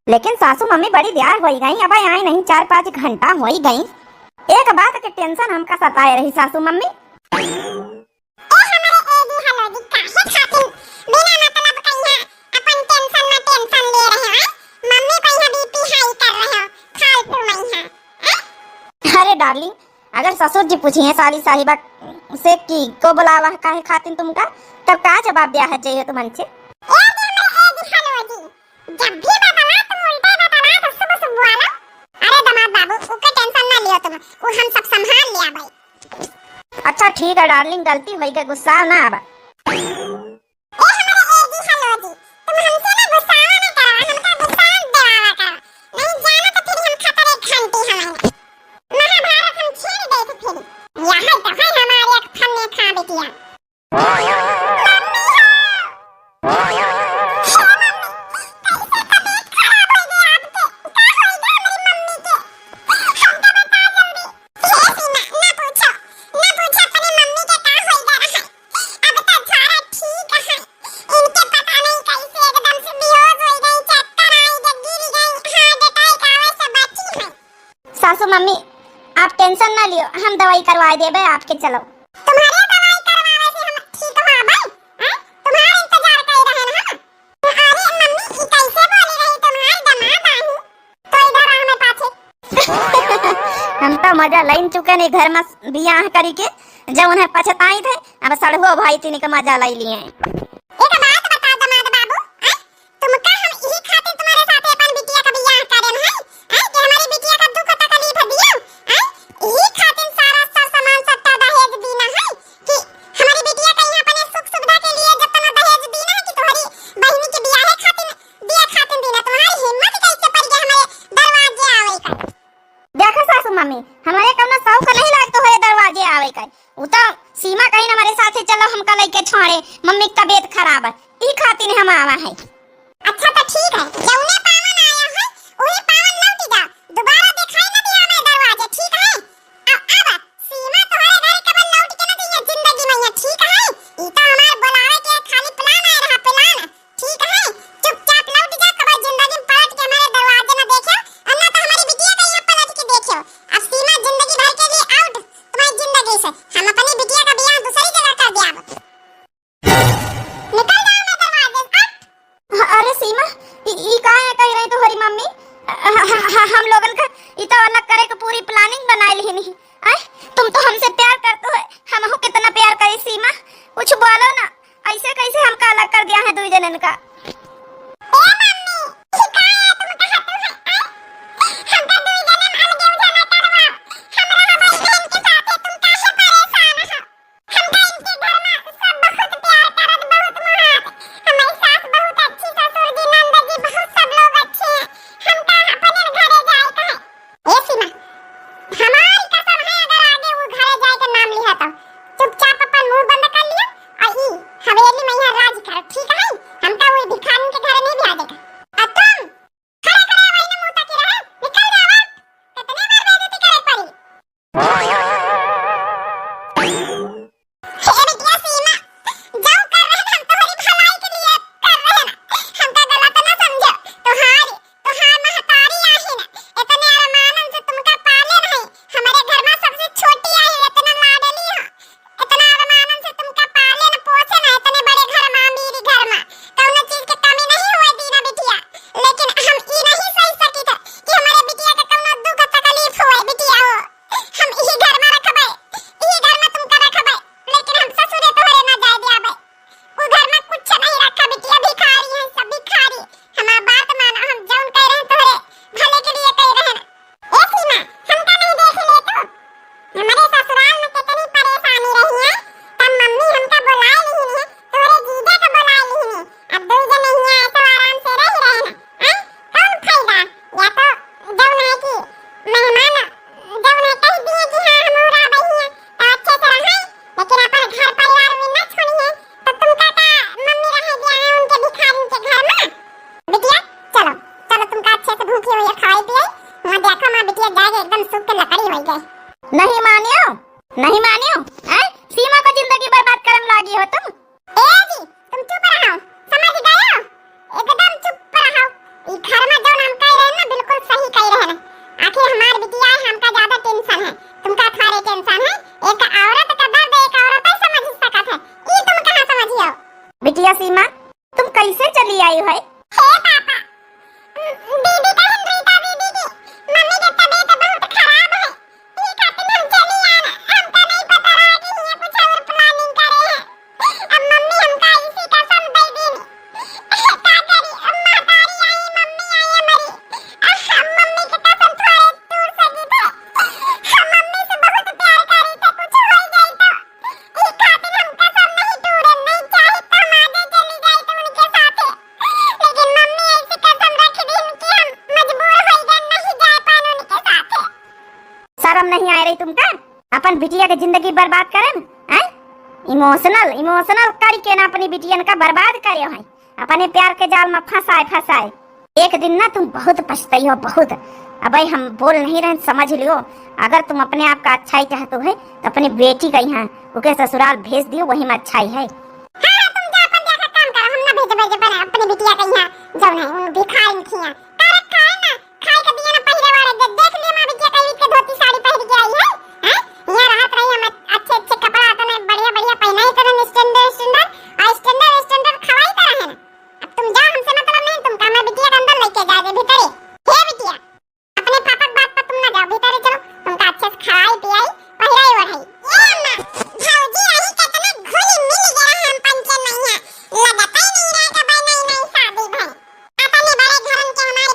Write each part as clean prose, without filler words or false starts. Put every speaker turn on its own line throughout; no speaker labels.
लेकिन सासू मम्मी बड़ी देर हो गई, अब आई नहीं, 4-5 घंटा हो ही गई। एक बात के टेंशन हमका सताए रही सासू मम्मी। अरे डार्लिंग, अगर ससुर जी पूछिए साली साहिबा से कि को बुलावा काहे खातिन तुमका, तब का जवाब दिया है चाहिए तुमन से? जब भी बताना तुम उल्टे बताना तो सुबह सुबह आना। अरे दामाद बाबू, उसका टेंशन ना लियो तुम, वो हम सब संभाल लिया भाई। अच्छा ठीक है डार्लिंग, गलती हो गई, गुस्सा ना आवा। सासू मम्मी आप टेंशन ना लियो, हम दवाई करवा देबे आपके। चलो तुम्हारे दवाई करवावे से हम ठीक हो भाई, हैं? तुम्हारा इंतजार कर रहे हैं हम। अरे मम्मी ई कैसे बोली रही, तुम्हारी दमाद आई तो इधर आ मैं पाछे। हम तो मजा लाइन चुके नहीं घर में बियाह करी के, जब उन्हें पछताई थे, अब सड़हो भाई तीन के मजा लाई लिए। एक बात बता दमाद बाबू, तुमका हम यही खातिर तुम्हारे साथ अपन बिटिया का बियाह करेन है, कि हमारी बिटिया का दुख तकलीफ दियो, यही खातिर सारा सर सामान सट्टा दहेज दीना है कि हमारी बिटिया का यहाँ अपने सुख सुविधा के लिए जब तना दहेज दीना है कि तुम्हारी बहनी के बियाह खातिर दिया खातिर दीना। तुम्हारी हिम्मत कैसे पड़ गई हमारे दरवाजे आवे का? देखो सासू मम्मी, हमारे कौनो शौक नहीं लागतो है दरवाजे आवे का। उ तो सीमा कहीं हमारे साथे चलो हमका लेके छोड़े, मम्मी की तबीयत खराब है, ई खातिर हम आवा है। अच्छा तो ठीक है, जौने पावन आया है वही पावन लौट जा, दोबारा दिखाई न दिया हमें दरवाजे, ठीक है? अब सीमा तुम्हारे घर कब लौट के न दिया जिंदगी में, ये ठीक है? ई तो हमार बुलावे के खाली प्लान आ रहा, प्लान, ठीक है? चुपचाप लौट जा, कब जिंदगी में पलट के हमारे दरवाजे न देखो, और ना तो हमारी बिटिया का यहाँ पलट के देखो। अब सीमा जिंदगी भर के लिए आउट तुम्हारी जिंदगी से, हम अपनी बिटिया का बियाह दूसरी जगह कर दिया। निकल जाओ मैं दरवाजे से। अरे सीमा, ई काहे कह रही तू हरी मम्मी? हम लोगन का ई तो अलग करे के पूरी प्लानिंग बनाई ली नहीं। तुम तो हमसे प्यार करते हो, हम हो कितना प्यार करी सीमा, कुछ बोलो ना, ऐसे कैसे हमका अलग कर दिया है दो जनन का? ए मम्मी, ई काहे तुम कहत हो? हम तो दो जनन अलगे उजाला करवा, हमरा भाई बहन के साथे तुम काहे परेशान हो? हम तो इनके घर में सब बहुत प्यार करत, बहुत महात, हमारी सास बहुत अच्छी, ससुर जी नंद जी बहुत सब लोग अच्छे हैं, हम का अपने घरे जाए कहे। ए सीमा, हमारी कसम है अगर आगे वो घरे जाए के नाम लिया तो चुपचाप अपन मुंह बंद कर लियो और ई हवेली में यहाँ राज करो, ठीक है? हमका वो भिखारी के घरे नहीं भी आ देगा। अब तुम खड़े खड़े वही न मुंह तक रहे, निकल जाओ, कितने बार बेइज्जती करे पड़ी। हे बिटिया सीमा, जो कर रहे हम तुम्हारी भलाई के लिए कर रहे ना, हमका गलत ना समझो। तुहार महतारी आहे ना, इतने अरमानन से तुमका पाले नहीं, हमारे घर में सबसे छोटी आई, इतना लाडली हो, इतना अरमानन से तुमका पाले न पोसे ना, इतने बड़े घर में अमीरी घर में कौनो चीज की कमी नहीं हुए दीना बिटिया। लेकिन हम ई नहीं सही सकी थे कि हमारे बिटिया का कौनो दुख तकलीफ हुए बिटिया हो, हम यही घर में रखबे, यही घर में तुमका रखबे, लेकिन हम ससुरे तोहरे ना जाए दियाबे। वो घर में कुछ नहीं रखा बिटिया, भिखारी हैं सब भिखारी। हमार बात मानो, हम जौन कह रहे हैं तोहरे भले के लिए कह रहे हैं ना। ए सीमा, हमका नहीं देख ले तो हमारे ससुराल में कितनी परेशानी रही है, तब मम्मी हमका बुलाए नहीं है, तोहरे जीजा का बुलाए नहीं है, अब दो जने ही हैं तो आराम से रह रहे ना, कौन फायदा? या तो जौन है कि मेहमान जौन है कह दिए कि हाँ हम उड़ा रही हैं तो अच्छे से रहें, लेकिन अपन घर परिवार में न छोड़िए, तो तुमका का मम्मी रह गया है उनके भिखारी के घर में। बिटिया चलो चलो, तुमका अच्छे से भूखी हुई है, खाई पिए, वहाँ देखो माँ बिटिया जाके एकदम सूख के लकड़ी हो गई। नहीं मानियो, नहीं मानियो, सीमा को जिंदगी बर्बाद करने लगी हो तुम। ए जी तुम चुप रहो, समझ गए हो? एकदम चुप रहो, ई घर में जो हम आखिर हमार बिटिया है, हमका ज्यादा टेंशन है, तुमका थारे टेंशन है। एक औरत का दर्द एक औरत ही समझ सकत है, ई तुम कहां समझियो। बिटिया सीमा, तुम कैसे चली आई है? हे पापा, दीदी का रीता दीदी की मम्मी की तबीयत बहुत खराब है, ये खातिर हम चली आना। हमका नहीं पता रहा कि ये कुछ और प्लानिंग करे हैं। अब मम्मी हमका इसी कसम दे देनी, का करी मातारी आई, मम्मी आई हमारी। हम मम्मी की कसम थोड़े दूर से दी थे, हम मम्मी से बहुत प्यार करी थे, कुछ हो जाए तो ये खातिर हम कसम नहीं तोड़े, नहीं चाहे तो हम आगे चली जाए तो उनके साथ, लेकिन मम्मी ऐसी कसम रख दी कि हम मजबूर हो गए नहीं जा पाए उनके साथ। शर्म नहीं आ रही तुमका अपन बिटिया के जिंदगी बर्बाद करन हैं? इमोशनल इमोशनल करके ना अपनी बिटियन का बर्बाद करियो है, अपने प्यार के जाल में फंसाए। एक दिन ना तुम बहुत पछताइयो, बहुत। अब हम बोल नहीं रहे, समझ लियो। अगर तुम अपने आप का अच्छाई चाहते हो तो अपनी बेटी का यहाँ उके ससुराल भेज दियो, वही में अच्छाई है। हाँ, तुम जा अपन देखा काम करो, हम ना भेज पर अपनी बिटिया का यहाँ जब नहीं उन भिखारी खिया तारा खाए ना, खाए के दिया ना पहले वाले देख लिए मां बिटिया कई के धोती साड़ी पहन के आई है। हैं, यहाँ राहत रही हम अच्छे अच्छे कपड़ा आता ना बढ़िया बढ़िया पहनाई तरह स्टैंडर्ड खवाई तरह है ना। अब तुम जा, हमसे मतलब नहीं, तुम का मैं बिटिया के अंदर लेके जा दे भीतर हे बिटिया, अपने पापा की बात पर तुम ना जाओ, भीतर चलो, तुमका अच्छे से खवाई पियाई पहिराई ओढ़ाई। ये अम्मा भौजी रही कितना घुली मिल गया हम पंचन नहीं है, लगता ही नहीं रहा कि भाई नई नई शादी भई। अपने बड़े घरन के हमारे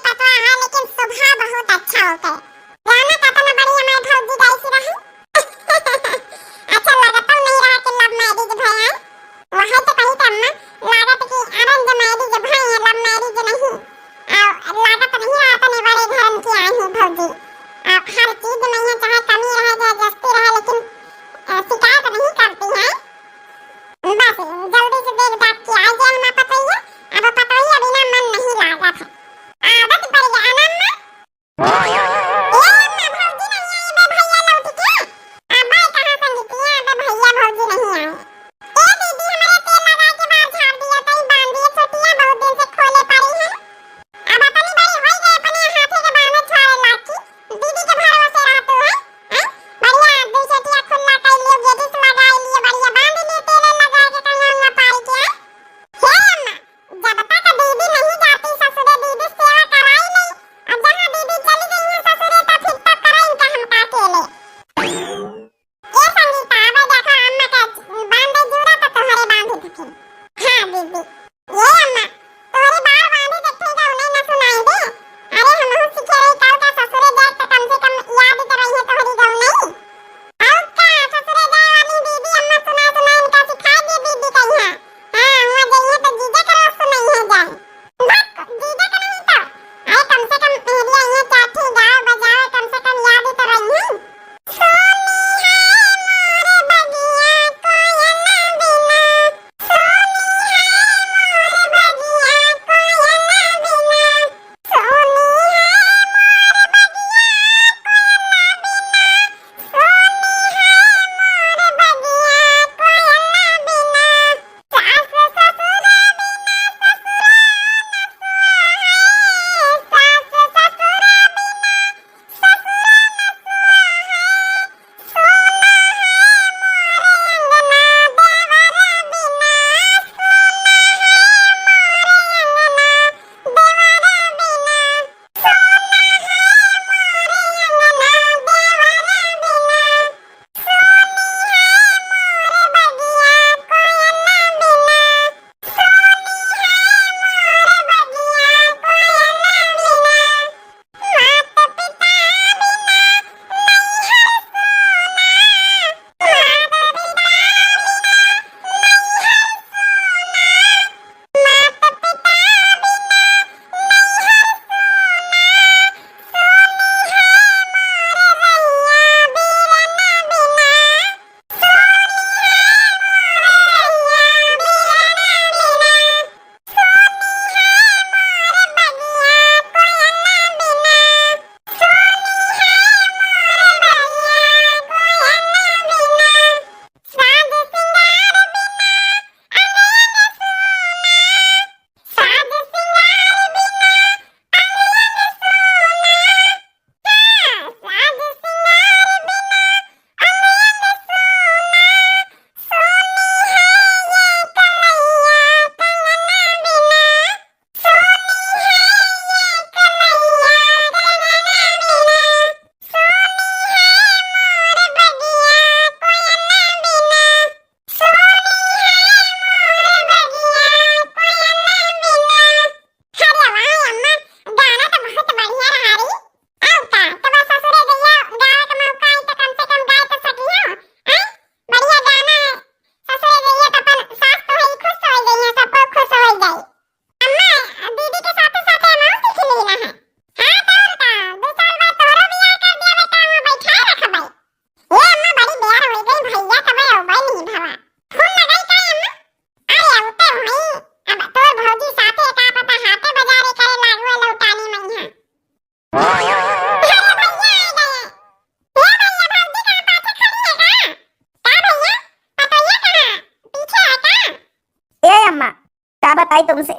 तुमसे,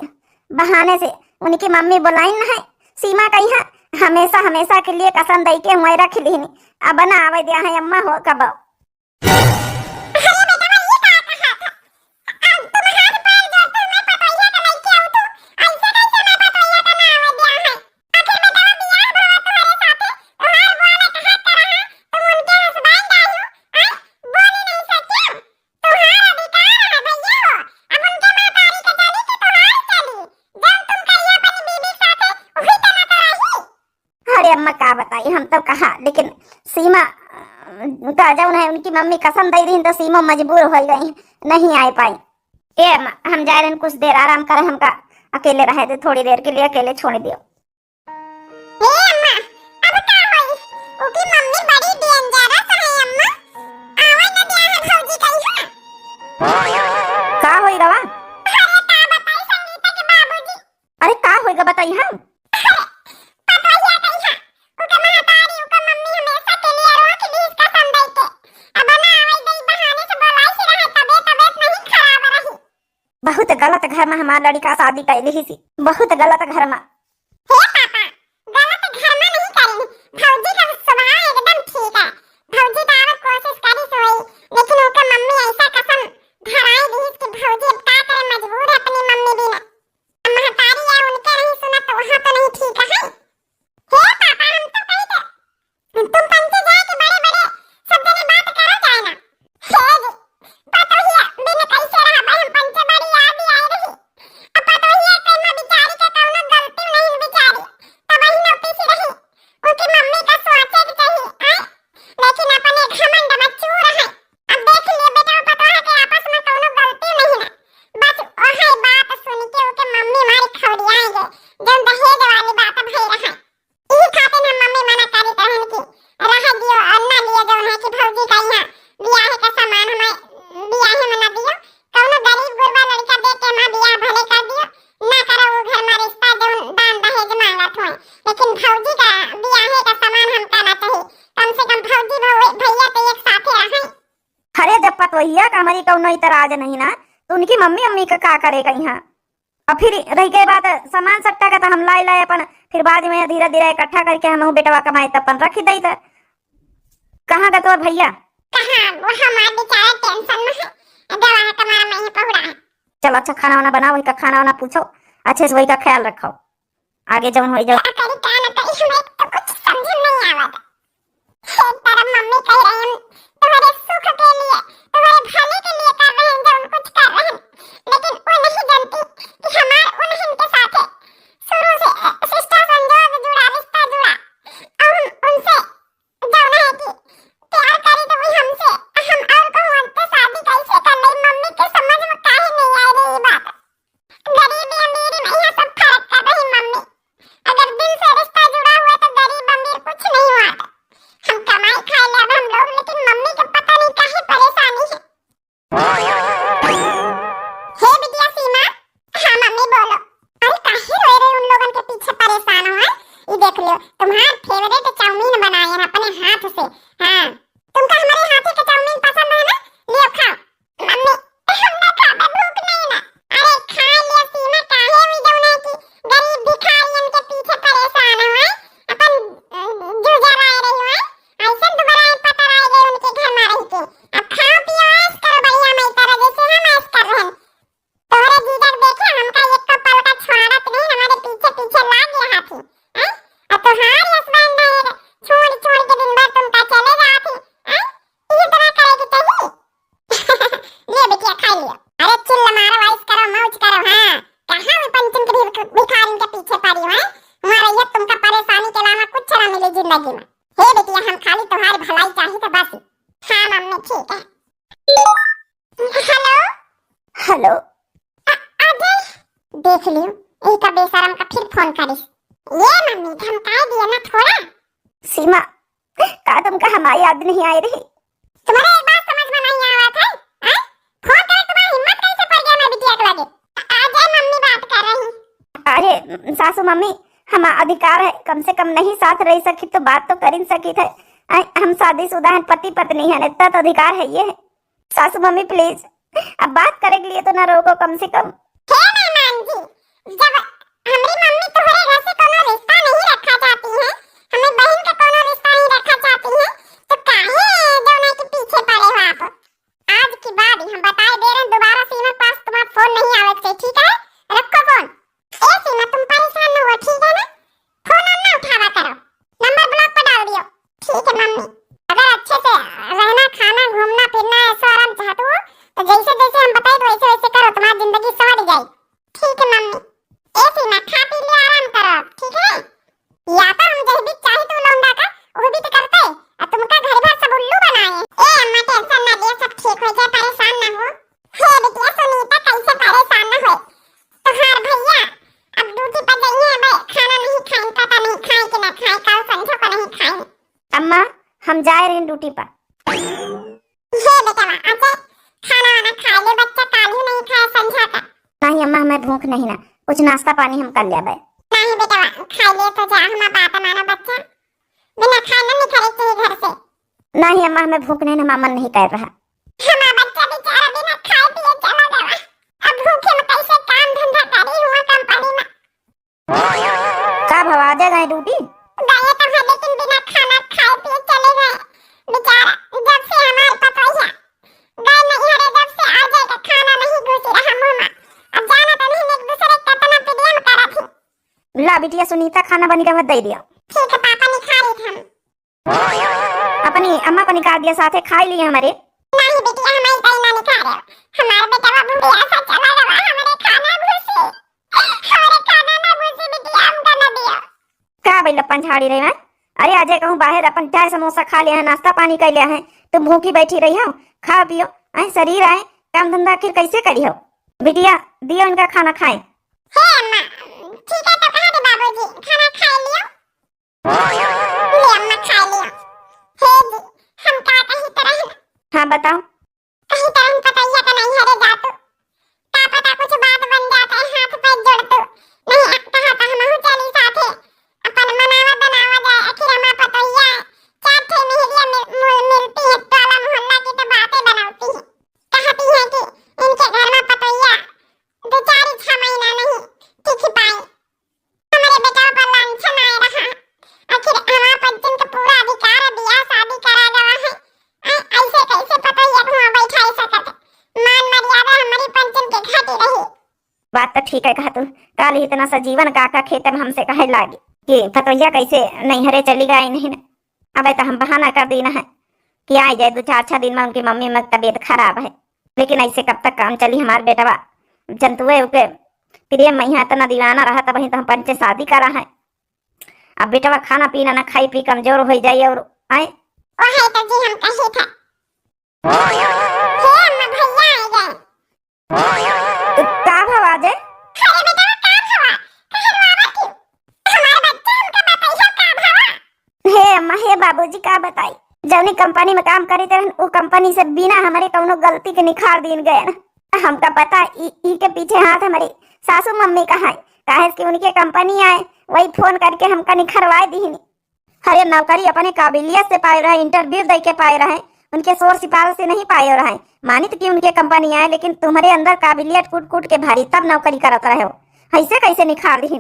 बहाने से उनकी मम्मी बुलाई न है। सीमा कही है हमेशा हमेशा के लिए कसम दई के हुए रख ली नहीं, अब ना आवे दिया है अम्मा हो कब। अम्मा का बताई हम तो कहा, लेकिन सीमा का जब उन्हें उनकी मम्मी कसम दे रही तो सीमा मजबूर हो गई, नहीं आ पाई। ए अम्मा हम जा रहे हैं, कुछ देर आराम करें, हमका अकेले रहे थे, थोड़ी देर के लिए अकेले छोड़ दियो। का होई रवा? अरे का होएगा बताई हम। बहुत गलत घर में हमारा लड़का शादी कैली ही सी, बहुत गलत घर में। हे पापा गलत घर में नहीं करेंगे, भौजी का स्वभाव एकदम ठीक है। भौजी तो और कोशिश करी सोई, लेकिन उनका मम्मी ऐसा कसम धराई दी कि भौजी अब का करे, मजबूर है अपनी मम्मी बिना। महतारी है उनके नहीं सुना तो वहां तो नहीं ठीक है। हे पापा हम तो कही थे तुम पंचे जाए के बड़े बड़े सब जने बात करो जाए ना। हे जी पता ही है बिना कैसे रहा भाई, हम पंचे बड़ी याद ही आई रही। अब पता ही है कहीं मैं बेचारी का कौनो गलती नहीं बेचारी, तब वही न पीछे रही। उनकी मम्मी का सोचे कि चाहिए है, लेकिन अपने घमंड में चूर है। अब देख लिए बेटा पता है कि आपस में कौनो गलती नहीं ना, बस वही बात सुन के उनके मम्मी मारी खौड़ियाएंगे जब दहेज वाली बात भई रहा। ई खातिर हम मम्मी मना करी कहन की रह दियो अन्ना लिए जो है कि भौजी का यहाँ बियाह का सामान हमें बियाह में ना दियो, कौनो गरीब गुरबा लड़का देख के मां बियाह भले कर दियो, ना करो वो घर में रिश्ता जो दान दहेज मांगत होए। लेकिन भौजी का बियाह का सामान हम करना चाहिए, कम से कम भौजी भैया तो एक साथे रहे। अरे जब पतोहिया का हमारी कौनो इतराज नहीं ना, तो उनकी मम्मी अम्मी का क्या करेगा यहाँ। और फिर रह गई बात सामान सट्टा का, तो हम लाई अपन फिर बाद में धीरे धीरे इकट्ठा करके हम बेटवा कमाए तब अपन रख दई। कहाँ का तोर भैया? कहाँ वो हमारे बेचारा टेंशन में है, दवा कमारा में ही पहुरा है। चलो अच्छा खाना वाना बनाओ, वही का खाना वाना पूछो, अच्छे से वही का ख्याल रखो, आगे जवन हो जाओ। करी क्या ना करी हमें तो कुछ समझ नहीं आवत। एक तरफ मम्मी कह रही हैं तुम्हारे सुख के लिए, तुम्हारे भले के लिए कर रहे हैं जो कुछ कर रहे हैं, लेकिन वो नहीं जानती कि हमार उन्हीं के साथ है शुरू से सिस्टर संजोग जुड़ा, रिश्ता जुड़ा, और हम उनसे जो है कि प्यार करी तो वही हमसे, हम और को उनसे शादी कैसे कर ले। मम्मी के समझ में काहे नहीं आ रही बात। गरीबी अमीरी में यह सब फर्क कर रही मम्मी, अगर दिल से रिश्ता जुड़ा हुआ तो गरीब अमीर कुछ नहीं हुआ। हम कमाई खाए ले अब हम लोग, लेकिन मम्मी को पता नहीं काहे परेशानी है। हे बिटिया सीमा, हाँ मम्मी बोलो। अरे काहे रोए रहे उन लोगन के पीछे परेशान हो? ये देख लो तुम्हारा फेवरेट चाउमीन बनाए हैं अपने हाथ से। हाँ तुमको हमारे हाथ के चाउमीन पसंद है ना, लियो खाओ। मम्मी हमने खाबे भूख नहीं ना। अरे खा लियो सीमा, काहे भी जौन है कि गरीब भिखारियन के पीछे परेशान हो अपन जूझा रहे रही हो, ऐसे दोबारा पता रह गए उनके घर में रह के। अब खाओ पियो ऐश करो बढ़िया, मैं तरह जैसे हम ऐश कर रहे हैं। तोरे जीजर देखे हमका एक तो पल का छोड़त नहीं, हमारे पीछे पीछे लाग गया हाथी। अब तो हार हस्बैंड है, छोड़ छोड़ के दिन भर तुम का चले जाती हैं, इसी तरह करेगी चाहिए। ले बिटिया खा लियो। अरे चिल्ला मारो, वाइस करो, मौज करो। हाँ कहाँ में पंचम के भिखारी के पीछे पड़ी हो? हमारा ये तुमका परेशानी के अलावा कुछ ना मिले जिंदगी में। हे बिटिया हम खाली तुम्हारी भलाई चाहिए तो बस। हाँ मम्मी ठीक है। हेलो हेलो अजय देख लियो एक बेशरम का फिर फोन करिस। ये मम्मी धमका दिया ना थोड़ा। सीमा का तुमका हमारी याद नहीं आई रही? तुम्हारे एक बात समझ में नहीं आ रहा था, हैं? फोन करे तुम्हारी हिम्मत कैसे पड़ गया मैं बिटिया के लगे? अजय मम्मी बात कर रही। अरे सासू मम्मी हम अधिकार है, कम से कम नहीं साथ रह सकी तो बात तो कर ही सकी थे। हम शादीशुदा हैं, पति पत्नी है, इतना तो अधिकार है। ये सासू मम्मी प्लीज अब बात करे के लिए तो ना रोको कम से कम। हे मेहमान जी, जब हमारी मम्मी तुम्हारे घर से कोनो रिश्ता नहीं रखा चाहती है, हमें बहन का कोनो रिश्ता नहीं रखा चाहती है, तो काहे जौना के पीछे पड़े हो आप? आज की बात हम बताए दे रहे हैं, दोबारा सीमा पास तुम्हारा फोन नहीं आवे से, ठीक है? रखो फोन। ए सीमा, तुम परेशान न हो, ठीक है ना? फोन ना उठावा करो, नंबर ब्लॉक पर डाल दियो, ठीक है मम्मी? अगर अच्छे से रहना, खाना, घूमना फिरना, ऐसा आराम चाहते हो तो जैसे जैसे हम बताए तो वैसे वैसे करो, तुम्हारी जिंदगी सवर जाए, ठीक है मम्मी? ए सीमा, खा पी ले, आराम करो, ठीक है? या तो हम जब भी चाहे तो लौंडा का वो भी तो करते, और तुमका घर भर सब उल्लू बनाए। ए अम्मा, टेंशन ना ले, सब ठीक हो जाए, परेशान ना हो। हे बिटिया सुनीता, कैसे परेशान ना हो? तुम्हार भैया अब ड्यूटी पर गई है, भाई खाना नहीं खाएं, पता नहीं खाएं कि ना खाएं, कल संझो को नहीं खाएं।
अम्मा, हम जा रहे हैं ड्यूटी पर।
हे बेटा, अजय खाना वाना खा ले, बच्चा काल ही नहीं खाया संझा का।
नहीं अम्मा, हमें भूख नहीं ना, कुछ नाश्ता पानी हम कर लिया भाई।
नहीं बेटा, खा ले तो जा, हमारा बात मानो बच्चा, बिना खाना नहीं करे चाहिए घर से।
नहीं अम्मा, हमें भूख नहीं ना, हमारा मन नहीं कर रहा।
हमारा बच्चा बेचारा बिना खाए पिए चला गया, अब भूखे में कैसे काम धंधा करी हुआ कंपनी में।
कब आ जाए ड्यूटी?
गए तो है, लेकिन बिना खाना खाए पिए चले गए बेचारा। जब से हमारे पतोहिया गए नहीं हरे, जब से आ जाएगा खाना नहीं घुसी रहा मुंह में। अब जाना तो नहीं, एक दूसरे का तना पीडीएम करा थी।
ला बिटिया सुनीता, खाना बनी रहा दे दिया।
ठीक है पापा, निखा रही थी हम।
अपनी अम्मा को निकाल दिया, साथे खाई लिए हमारे।
नहीं बेटिया, हमारी कहीं ना निखा रहे हो, हमारे बेटा बाबू भी ऐसा चला गया, हमारे खाना घुसी, हमारे खाना ना घुसी बेटिया, हमका ना दिया।
का भाई लपन झाड़ी रही है? अरे अजय कहूँ बाहर अपन चाय समोसा खा लिया है, नाश्ता पानी कर लिया है, तुम भूखी बैठी रही हो, खा पियो, शरीर आए, काम धंधा आखिर कैसे करी हो? बिटिया दियो इनका खाना खाए।
हे अम्मा, ठीक है तो कहा थे बाबूजी, खाना खा लियो? ले अम्मा खा लियो। हे जी, हम का कहीं तरह ना,
हाँ बताओ।
कहीं तरह हम पतैया का नहीं हरे जातो, का पता कुछ बात बन जाता है, हाथ पैर जोड़तो, नहीं कहा था हम चली साथे, अपन मनावा बनावा जाए, आखिर हमारा पतैया चार ठे मेहरिया मिलती है, टोला मोहल्ला की तो बातें बनाती है, कहती है कि इनके घर में पतैया दो चार 6 महीना नहीं टिक पाई, हमारे बेटा पर लांछन आए रहा, आखिर हमारा पंचन का पूरा अधिकार है, बियाह शादी करा गया है, ऐसे कैसे पतैया घुमा बैठा सकत, मान मर्यादा हमारी पंचन के घटी रही।
बात तो ठीक है कहा तू, कल ही इतना सा जीवन काका खेत में हमसे कहे लागी कि फतोहिया कैसे नहीं हरे चली गई नहीं ना। अब तो हम बहाना कर देना है कि आ जाए 2-4 दिन में, उनकी मम्मी में तबीयत खराब है, लेकिन ऐसे कब तक काम चली? हमारे बेटवा जंतुए के प्रिय मैया इतना दीवाना रहा, तब वहीं तो हम पंचे शादी करा है। अब बेटवा खाना पीना ना खाई पी कमजोर हो जाए और आए।
ओ है तो जी, हम कहे था हे अम्मा, भैया आ गए।
का भाव आ जाए?
अरे बेटा का भावा, कहे रोवा क्यों? हमारे बच्चे हमका बताइए का भावा।
हे अम्मा, हे बाबूजी का बताई, जवनी कंपनी में काम करी थे वो कंपनी से बिना हमारे कौनो गलती के निखार दिन गए ना। हमका पता ई के पीछे हाथ हमारी सासू मम्मी का है, काहे कि उनके कंपनी आए वही फोन करके हमका निखरवाए दी। हरे नौकरी अपने काबिलियत से पाए रहे, इंटरव्यू दे के पाए रहे, उनके शोर सिपाल से नहीं पाए रहे। मानित कि उनके कंपनी आए, लेकिन तुम्हारे अंदर काबिलियत कूट कूट के भारी, तब नौकरी करत रहे हो, ऐसे कैसे निखार दी?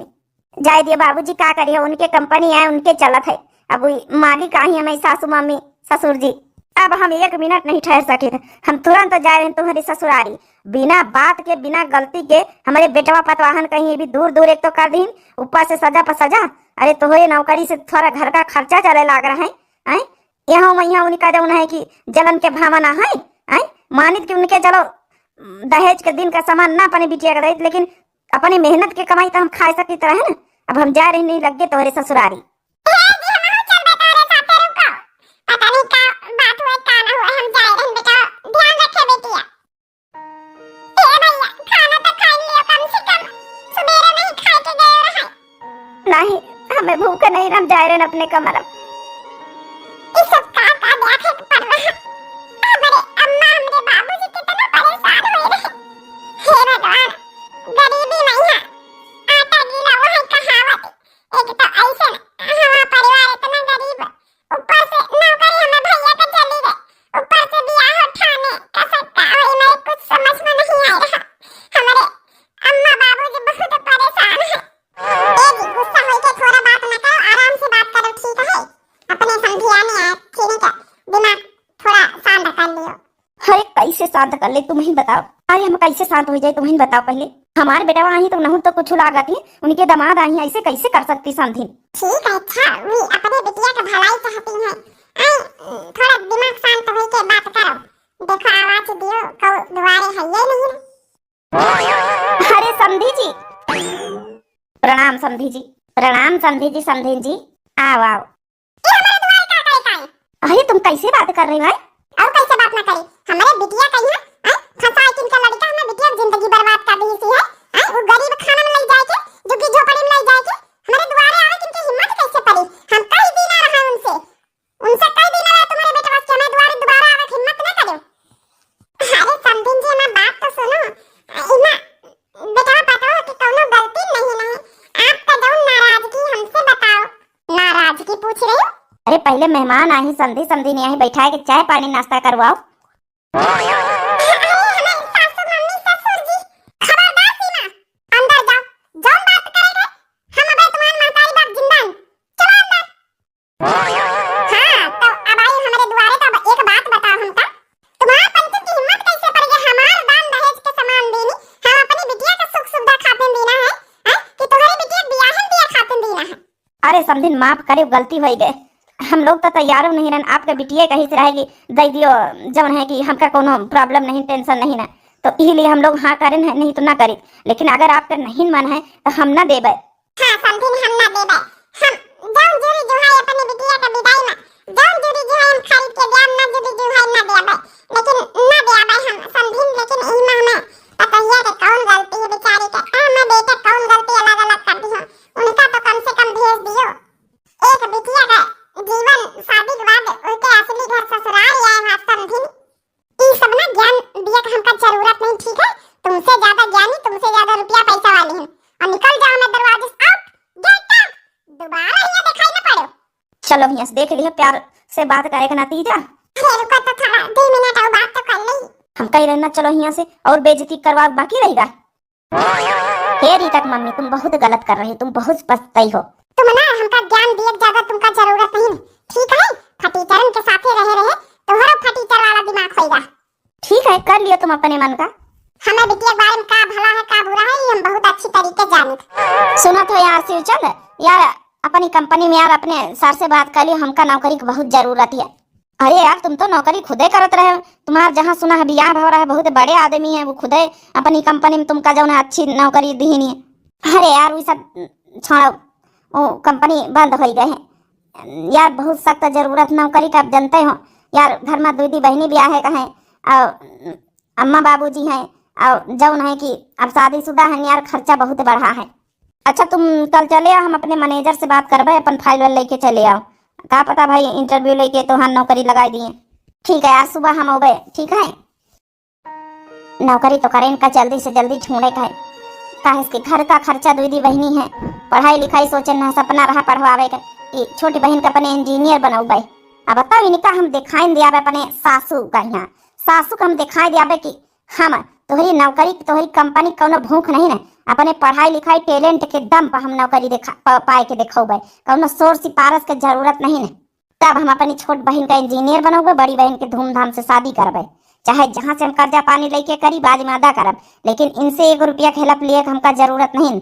जाए दिए बाबूजी, का करिए, उनके कंपनी आए, उनके चलत है। अब मालिक आई हमारी सासू मम्मी ससुर जी, अब हम 1 मिनट नहीं ठहर सके थे, हम तुरंत जा रहे हैं तुम्हारी ससुरारी, बिना बात के बिना गलती के। हमारे बेटवा पतवाहन कहीं भी दूर दूर एक तो कर दी, ऊपर से सजा पर सजा। अरे तुम्हारी नौकरी से थोड़ा घर का खर्चा चले लग रहा है, यहाँ यहाँ उनका जौन है कि जलन के भावना है, मानित कि उनके चलो दहेज के दिन का सामान ना अपने बिटिया का, लेकिन अपनी मेहनत के कमाई तो हम खा सकी तरह है ना। अब हम जा रहे नहीं लगे तुम्हारे ससुरारी।
पता नहीं का बात हुआ का ना हुआ, हम जा रहे हैं बेटा, ध्यान रखे बेटिया। ए भैया, खाना तो खा लियो कम से कम, सवेरे नहीं खा के गए रहे।
नहीं, हमें भूख नहीं, हम जा रहे हैं अपने कमरा।
इस सब का देखे पड़ रहा, हमारे अम्मा हमरे बाबूजी कितना परेशान हुए रहे। हे भगवान, गरीबी नहीं है, आटा गीला वो है कहावत। एक तो ऐसे हमारा परिवार इतना गरीब, ऊपर से नौकरी हमें भैया का चली गई, ऊपर से ब्याह उठाने का सकता है, मेरे कुछ समझ में नहीं आ रहा। हमारे अम्मा बाबूजी बहुत
कैसे शांत कर ले तुम ही बताओ। अरे हम कैसे शांत हो जाए तुम ही बताओ पहले। हमारे बेटा आई तो नहीं तो कुछ लागत ही, उनके दामाद आई ऐसे कैसे कर सकती समझी।
ठीक है, अच्छा वी अपने बिटिया का भलाई चाहती है। आई थोड़ा दिमाग शांत होई के बात करो। देखो आवाज दियो कौ दुआरे है ये नहीं।
अरे समधी जी प्रणाम, समधी जी प्रणाम, समधी जी समधी जी आओ आओ।
ये हमारे दुआरे का करे का है?
अरे तुम कैसे बात कर रही हो?
और कैसे बात ना करे, हमारे बिटिया कही है फंसा किन का लड़का हमें बिटिया जिंदगी बर्बाद कर दी सी है। वो गरीब खाना में लग जाए के झुग्गी झोपड़ी में लग जाए के हमारे द्वारे आवे किनके हिम्मत कैसे पड़ी। हम कई दिन आ रहा उनसे कई दिन आ रहा तुम्हारे बेटे बस के हमारे द्वारे दोबारा आवे हिम्मत ना करो। अरे समधिन जी ना बात तो सुनो। इना बेटा पता हो कि कोनो गलती नहीं आपका जो नाराजगी हमसे बताओ। नाराजगी पूछ रही हो?
अरे पहले मेहमान आई समधी, समधी ने यहीं बैठाए के चाय पानी नाश्ता करवाओ। अरे समधिन माफ करे गलती हो गए, हम लोग तो तैयार नहीं रहन आपके बिटिया कहीं से रहेगी दे दियो जवन है कि हमका कोनो प्रॉब्लम नहीं टेंशन नहीं ना, तो इसलिए हम लोग हाँ करें नहीं तो ना करें। लेकिन अगर आपका नहीं मन है तो हम ना देबे।
हाँ समधिन हम ना देबे। हम जान जुरी जो है अपने बिटिया का विदाई में जान जुरी जो है हम खरीद के दिया ना जुरी जो है ना देबे। लेकिन ना देबे हम समधिन। लेकिन ई में हमें पता ही है कि कौन गलती है बेचारी का। मैं बेटे कौन गलती अलग अलग कर दी है उनका तो कम से कम भेज दियो। एक बिटिया का जीवन शादी के बाद उनके असली घर ससुराल आए हैं समधिन। ई सब ना ज्ञान दिया का हमका जरूरत नहीं। ठीक है, तुमसे ज्यादा ज्ञानी तुमसे ज्यादा रुपया पैसा वाली हैं और निकल जाओ मैं दरवाजे से आउट गेट आउट। दोबारा यहाँ दिखाई ना पड़ो।
चलो यहाँ से देख लिया प्यार से बात करे का नतीजा।
अरे रुको तो थोड़ा 2 मिनट और बात तो कर ली।
हम कहीं रहना चलो यहाँ से और बेइज्जती करवा बाकी रहेगा। हे रीता मम्मी तुम बहुत गलत कर रही हो, तुम बहुत पछताई हो।
तुम ना हमका ज्ञान दिए ज्यादा तुमका जरूरत नहीं। ठीक है, फटीचरन के साथे रहे तोहरा फटीचर वाला दिमाग होएगा।
ठीक है कर लियो तुम अपने मन का।
हमें बिटिया के बारे में का भला है का बुरा है ये हम बहुत अच्छी तरीके जानते।
सुना तो यार शिवचंद यार अपनी कंपनी में यार अपने सर से बात कर लियो, हमका नौकरी की बहुत जरूरत है। अरे यार तुम तो नौकरी खुदे करत रहे, तुम्हार जहाँ सुना है बियाह हो रहा है बहुत बड़े आदमी है वो खुदे अपनी कंपनी में तुमका जो है अच्छी नौकरी दी नहीं है। अरे यार वो सब छोड़ो, वो कंपनी बंद हो गए हैं यार। बहुत सख्त जरूरत नौकरी का, आप जानते हो यार घर में 2 बहनी ब्याह है कहें और अम्मा बाबूजी हैं और जौन है कि अब शादीशुदा है यार, खर्चा बहुत बढ़ा है। अच्छा तुम कल चले आओ, हम अपने मैनेजर से बात करबे, अपन फाइल वाइल लेके चले आओ। का पता भाई इंटरव्यू लेके तो हम नौकरी लगा दिए। ठीक है आज सुबह हम आवे। ठीक है नौकरी तो करें का जल्दी से जल्दी ढूंढे का है, काहे इसके घर का खर्चा 2 बहनी है, पढ़ाई लिखाई सोचे ना सपना रहा पढ़वावे का कि छोटी बहन का अपने इंजीनियर बनाऊ भाई। अब बताओ इनका हम दिखाई दिया अपने सासू का, यहाँ सासू का हम दिखाई दिया कि हम तोहरी नौकरी तोहरी कंपनी कौनो भूख नहीं ना, अपने पढ़ाई लिखाई टैलेंट के दम पर हम नौकरी पाए के देखो भाई, कौनो शोर सिफारिश के जरूरत नहीं ना। तब हम अपनी छोट बहन का इंजीनियर बनोगे, बड़ी बहन के धूमधाम से शादी करबे, चाहे जहाँ से हम कर्जा पानी लेके करी बाद में अदा करब, लेकिन इनसे 1 रुपया के हेल्प लिए हमका जरूरत नहीं।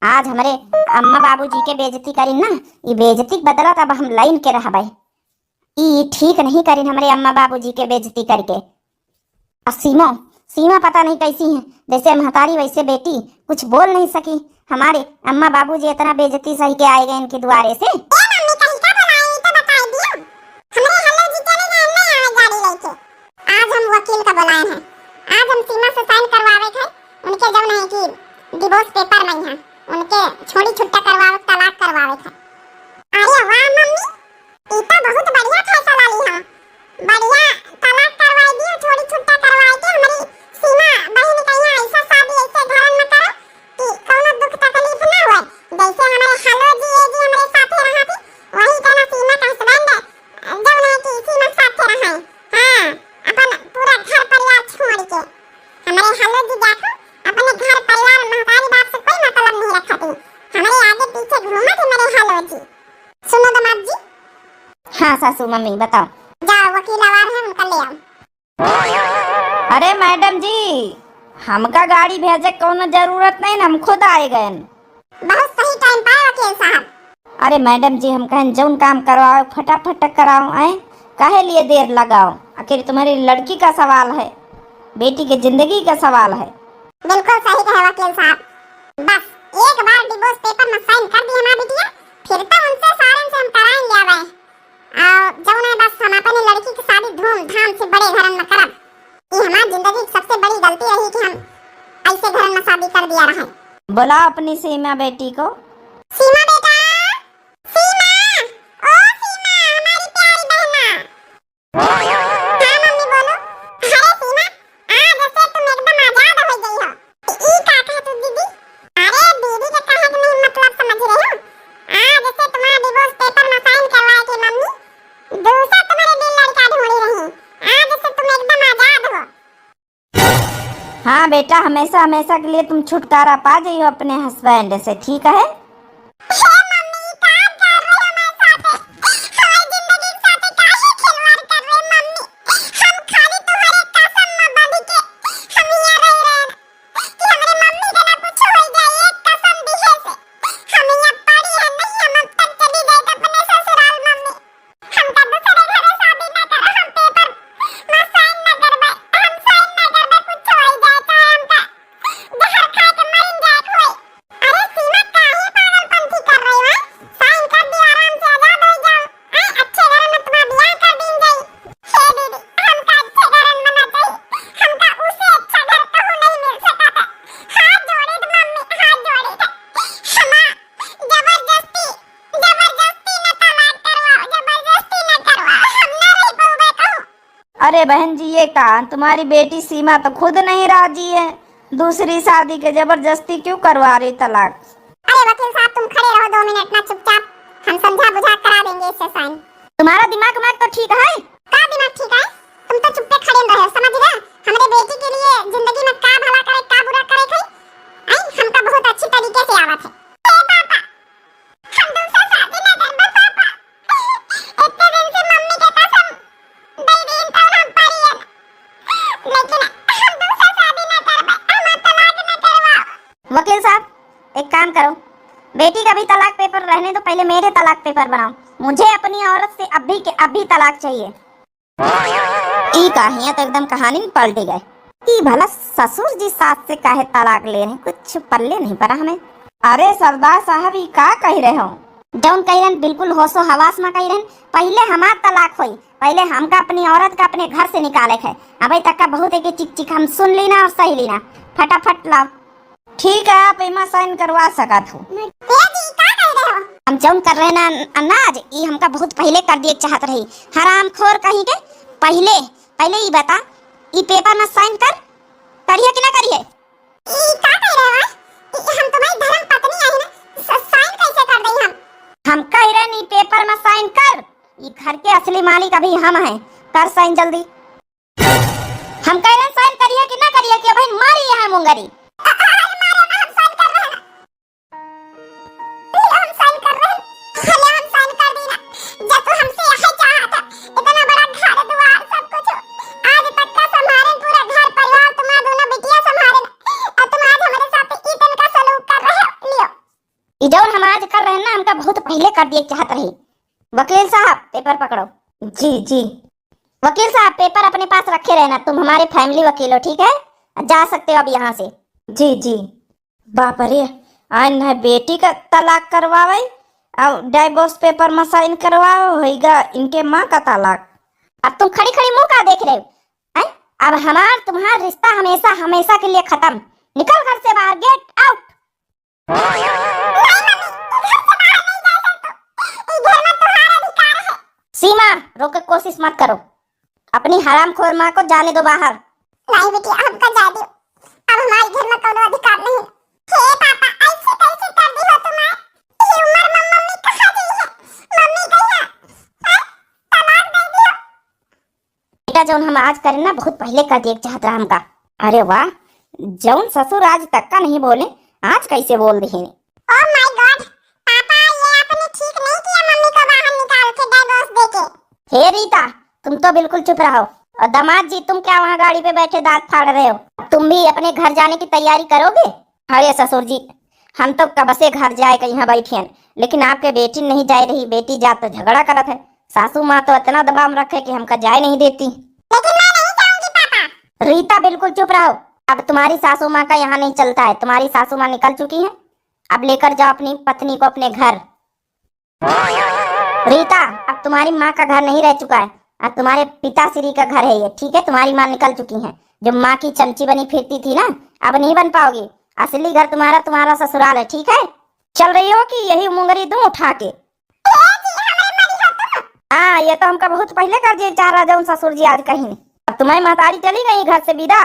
आज हमारे अम्मा बाबूजी के बेइज्जती करी ना, ये बेइज्जती बदला तब हम लाइन के रह भाई, ये ठीक नहीं करी हमारे अम्मा बाबूजी के बेइज्जती करके। अब सीमा पता नहीं कैसी है, जैसे महतारी वैसे बेटी, कुछ बोल नहीं सकी। हमारे अम्मा बाबूजी इतना बेइज्जती सही के आए गए इनके द्वारे से।
मम्मी कहीं का बुलाए तो बता दियो। हमरे हेलो जी चले गए ना आवे गाड़ी लेके। आज हम वकील का बुलाए हैं, आज हम सीमा से साइन करवावे थे उनके जब नहीं कि डिवोर्स पेपर में है उनके छोड़ी छुट्टा करवावे तलाक करवावे थे। अरे वाह मम्मी ई तो बहुत बढ़िया फैसला ली हां, बढ़िया तलाक करवाई दियो छोड़ी छुट्टा करवाई के हमारी सीमा बहन का यहाँ ऐसा शादी ऐसे घरन में करो कि कोनो दुख तकलीफ ना होए। जैसे हमारे हेलो जी ये जी हमारे साथे रहा थी वही कहना सीमा का हस्बैंड जो है कि सीमा साथे रहा है। हां अपन पूरा घर परिवार छोड़ के हमारे हेलो जी जाको अपने घर परिवार महतारी बात से कोई मतलब नहीं रखती, हमारे आगे पीछे घूमत है मेरे हेलो जी। सुनो दामाद जी।
हाँ सासू मम्मी बताओ।
जाओ वकील आवार है उनका ले आओ।
अरे मैडम जी, हमका गाड़ी भेजे कोनो जरूरत नहीं ना, हम खुद आए गए।
बहुत सही टाइम पाए वकील साहब।
अरे मैडम जी, हम कहें जौन काम करवाओ फटाफट कराओ, आए काहे लिए देर लगाओ? आखिर तुम्हारी लड़की का सवाल है, बेटी की जिंदगी का सवाल है।
बिल्कुल सही कहे वकील साहब। बस एक बार डिवोर्स पेपर में साइन कर दी हमारी बिटिया, फिर तो उनसे सारन से हम कराएंगे अब। और जौन है बस हम अपनी लड़की की शादी धूमधाम से बड़े घर में करब। ये हमारी जिंदगी की सबसे बड़ी गलती रही कि हम ऐसे घर में शादी कर दिया रहे।
बुलाओ अपनी सीमा बेटी को।
सीमा बेटा, सीमा, ओ सीमा, हमारी प्यारी बहना। हाँ मम्मी बोलो। अरे सीमा, आज से तुम एकदम आजाद हो गई हो। ई का कहे तू दीदी? अरे दीदी के कहे के नहीं मतलब समझ रहे हो? आज से तुम्हारा डिवोर्स पेपर में साइन करवाए थे मम्मी। दूसरा तुम्हारे दिल लड़का ढूंढी रही। आज से तुम एकदम आजाद हो।
हाँ बेटा, हमेशा हमेशा के लिए तुम छुटकारा पा जाइयो अपने हस्बैंड से, ठीक है?
हे मम्मी, का कर रहे हो हमारे साथ? हमारी जिंदगी के साथ काहे खिलवाड़ कर रहे मम्मी? हम खाली तुम्हारे कसम में बंध के हम यहाँ रह रहे हैं कि हमारे मम्मी के ना कुछ हो जाए, एक कसम दिहे से हम यहाँ पड़ी है नहीं। हम अब तक चली गई तो अपने ससुराल मम्मी। हम का दूसरे घर शादी ना कर, हम पेपर में साइन ना करबे, हम साइन ना करबे, कुछ हो जाए चाहे हमका जहर खा के मर जाए कोई। अरे सीमा, काहे पागलपंती कर रही हो? साइन कर दिया, आराम से आजाद हो जाओ। अच्छे घर में तुम्हारा ब्याह कर दी जाए। हे दीदी, हमका अच्छे घर में ना चाहिए, हमका उससे अच्छा घर कहूँ नहीं मिल सका था। हाथ जोड़े थे मम्मी, हाथ जोड़े थे। हमा जबरदस्ती जबरदस्ती न तलाक करवाओ, जबरदस्ती न करवाओ, हम ना रह पाऊंगे कहूँ।
अरे बहन जी, ये कहा तुम्हारी बेटी सीमा तो खुद नहीं राजी है, दूसरी शादी के जबरदस्ती क्यों करवा रही तलाक?
अरे वकील साहब, तुम खड़े रहो 2 मिनट ना चुपचाप, हम समझा बुझा करा देंगे इससे साइन।
तुम्हारा दिमाग तो ठीक है?
का दिमाग ठीक है? तुम तो चुप्पे खड़े रहो, समझ रहे? हमारे बेटी के लिए जिंदगी में का भला करे का बुरा करे थे, हमका बहुत अच्छी तरीके से आवत है। हे पापा, हम दूसरा शादी ना करबे पापा। इतने दिन से मम्मी के कसम दे दीन तो हम पड़ी है, लेकिन हम दूसरा शादी ना करबे, हम तलाक ना करवाओ।
वकील साहब, एक काम करो, बेटी का भी तलाक पेपर रहने दो, पहले मेरे तलाक पेपर बनाओ। मुझे अपनी औरत से अभी के अभी तलाक चाहिए। ई कहानियां तो एकदम कहानी में पलट गए। ई भला ससुर जी सास से काहे तलाक ले रहे, कुछ पल्ले नहीं पड़ा हमें। अरे सरदार साहब, ई का कह रहे हो? जौन कह रहे बिल्कुल होशो हवास में कह रहे। पहले हमार तलाक हुई, पहले हमका अपनी औरत का अपने घर से निकाले है। अभी तक का बहुत है कि चिक चिक हम सुन लीना और सही लीना, फटाफट लाओ। ठीक है, आप इमा साइन करवा सकत हो।
ये जी का कह रहे हो?
हम जौन कर रहे ना अनाज, ई हमका बहुत पहले कर दिए चाहत रही, हरामखोर कहीं के। पहले पहले ई बता, ई पेपर में साइन करिए कि ना करिए?
ई का कह रहे हो? हम तुम्हारी धर्म पत्नी है ना, साइन कैसे कर दई हम?
हम कह रहे नी पेपर में साइन कर। ई घर के असली मालिक अभी हम हैं, कर साइन जल्दी। हम कह रहे साइन करिए कि ना करिए कि भाई मारी है मुंगरी। जौन हम आज कर रहे हैं ना, हमका बहुत पहले कर दिए चाहत रही। वकील साहब, पेपर पकड़ो। जी जी वकील साहब, पेपर अपने पास रखे रहना, तुम हमारे फैमिली वकील हो, ठीक है? जा सकते हो अब यहाँ से। जी जी। बाप रे, आज न बेटी का तलाक करवावे और डाइवोर्स पेपर में साइन करवाओ, होगा इनके माँ का तलाक। अब तुम खड़ी खड़ी मुंह का देख रहे हो? अब हमार तुम्हारा रिश्ता हमेशा हमेशा के लिए खत्म। निकल घर से बाहर, गेट आउट। सीमा, रोक के कोशिश मत करो, अपनी हरामखोर माँ को जाने दो बाहर।
नहीं बेटी, हमका जा दो, अब हमारे घर में कोई अधिकार नहीं। हे पापा, ऐसे कैसे कर दी हो तुम? ये उम्र में मम्मी कहाँ गई है? मम्मी गई है? तलाक दे दी हो?
बेटा, जौन हम आज करें ना, बहुत पहले कर दिए चाहत रहा हमका। अरे वाह, जौन ससुर आज तक का नहीं बोले, आज कैसे बोल दी है?
ओह माय गॉड, पापा ये आपने ठीक नहीं किया मम्मी को बाहर निकाल के डिवोर्स देके।
हे रीता, तुम तो बिल्कुल चुप रहो और दामाद जी तुम क्या वहाँ गाड़ी पे बैठे दांत फाड़ रहे हो? तुम भी अपने घर जाने की तैयारी करोगे? अरे ससुर जी, हम तो कब से घर जाए के यहाँ बैठियन, लेकिन आपके बेटी नहीं जा रही। बेटी जा तो झगड़ा करत है। सासू माँ तो इतना दबाव रखे कि हमका जाए नहीं देती।
लेकिन मैं नहीं जाऊंगी पापा।
रीता बिल्कुल चुप रहो। अब तुम्हारी सासू माँ का यहाँ नहीं चलता है। तुम्हारी सासू माँ निकल चुकी है। अब लेकर जाओ अपनी पत्नी को अपने घर। रीता, अब तुम्हारी माँ का घर नहीं रह चुका है, अब तुम्हारे पिताश्री का घर है ये, ठीक है? तुम्हारी माँ निकल चुकी है। जो माँ की चमची बनी फिरती थी ना, अब नहीं बन पाओगी। असली घर तुम्हारा तुम्हारा ससुराल है, ठीक है? चल रही हो कि यही मुंगरी दूं उठा के? हाँ, ये तो हमका बहुत पहले कर दिए चाह रहा जाऊं ससुर जी आज कहीं। अब तुम्हारी महतारी चली गई घर से विदा।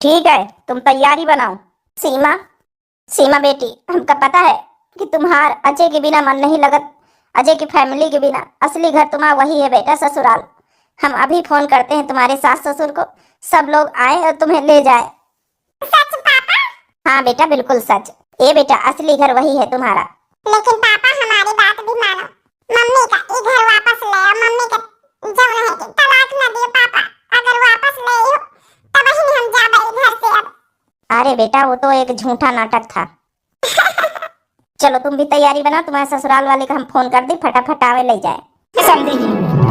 ठीक है, तुम तैयारी बनाओ। सीमा, सीमा बेटी, हमका पता है कि तुम्हार अजय के बिना मन नहीं लगत। अजय की फैमिली के बिना असली घर तुम्हारा वही है बेटा, ससुराल। हम अभी फोन करते हैं तुम्हारे सास ससुर को, सब लोग आए और तुम्हें ले जाए।
सच पापा?
हाँ बेटा, बिल्कुल सच। ये बेटा असली घर वही है तुम्हारा।
लेकिन पापा हमारी बात भी मानो। मम्मी का ये घर वापस ले आओ। मम्मी का जो है कि तलाक न दियो पापा। अगर वापस ले हो तब ही हम जा पाए घर से अब।
अरे बेटा, वो तो एक झूठा नाटक था। चलो तुम भी तैयारी बना, तुम्हारे ससुराल वाले का हम फोन कर दी, फटाफट आवे ले जाए। समझी?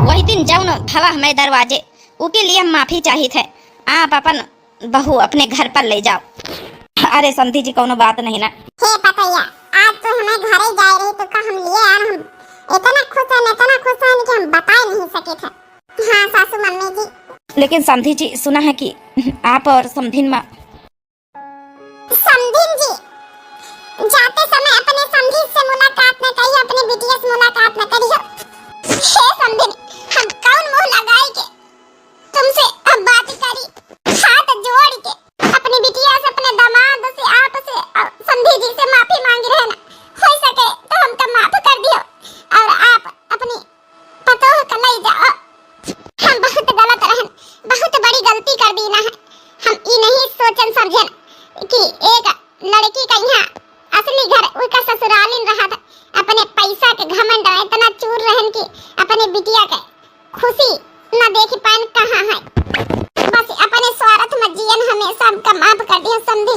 वही दिन जाऊन हवा हमारे दरवाजे, उसके लिए हम माफी चाहिए थे। आप अपन बहू अपने घर पर ले जाओ। अरे समझी जी, कोनो बात नहीं ना।
हे पतैया, आज तो हमें घरे जा रही तो का हम लिए यार। हम इतना खुश हैं कि हम बता ही नहीं सके थे। हाँ सासू मम्मी जी।
लेकिन समधी जी, सुना है कि आप और समधिन माँ।
समधिन जी, जाते समय अपने समधी से मुलाकात न करिए, अपने बिटिया से मुलाकात न करिए। हे समधिन, हम कौन मुंह लगाए के तुमसे अब बात करी? हाथ जोड़ के अपनी बिटिया से, अपने दामाद से, आप से, समधी जी से माफी मांग रहे ना। हो सके तो हमको माफ कर दियो और आप अपनी पतोह का ले जाओ। हम बहुत गलत रहन, बहुत बड़ी गलती कर दी ना है। हम ये नहीं सोचन समझन कि एक लड़की का यहाँ असली घर उसका ससुरालिन रहा था। अपने पैसा के घमंड में इतना चूर रहन कि अपने बिटिया के खुशी न देख पान कहाँ है। बस अपने स्वार्थ में जियन हमेशा हमका माफ कर दिया समझी।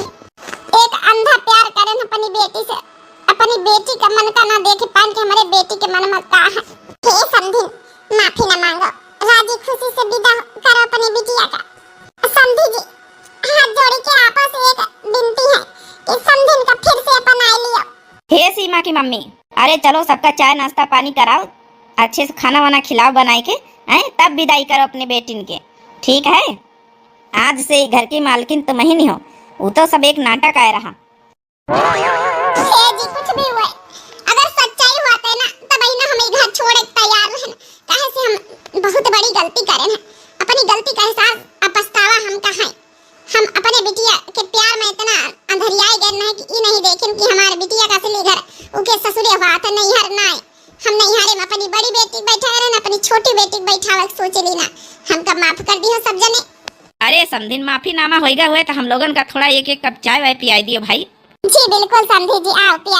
एक अंधा प्यार करन अपनी बेटी से, अपनी बेटी का मन का ना देख पान कि हमारे बेटी के मन में का है। हे समझी, माफी न मांगो, राजी खुशी से विदा करो अपनी बिटिया का। समझी जी, हाथ जोड़ के आपस एक विनती है कि समधिन का फिर से अपना लियो।
हे सीमा की मम्मी, अरे चलो सबका चाय नाश्ता पानी कराओ, अच्छे से खाना वाना खिलाओ बनाए के, हैं? तब विदाई करो अपने बेटिन के, ठीक है? आज से घर की मालकिन तुम ही नहीं हो, वो तो सब एक नाटक आया रहा।
हे जी, कुछ भी हुए, अगर सच्चाई हुआ ना तब ही ना हम घर छोड़े तैयार रहन। काहे से हम बहुत बड़ी गलती करे हैं। अपनी गलती का एहसास अब पछतावा हमका है। हम अपने बिटिया के प्यार में इतना अंधरियाए गए ना कि ये नहीं देखें कि हमारे बिटिया का असली घर उनके ससुरे हुआ था, नहीं हर ना है। हम नहीं हारे में अपनी बड़ी बेटी बैठा रहे, अपनी छोटी बेटी बैठा सोच ली ना। हमका माफ कर दियो सब जने।
अरे समधिन, माफी नामा होएगा हुए तो हम लोगन का थोड़ा एक एक कप चाय वाय पियाई दियो भाई।
जी बिल्कुल समझी जी, आओ पिया।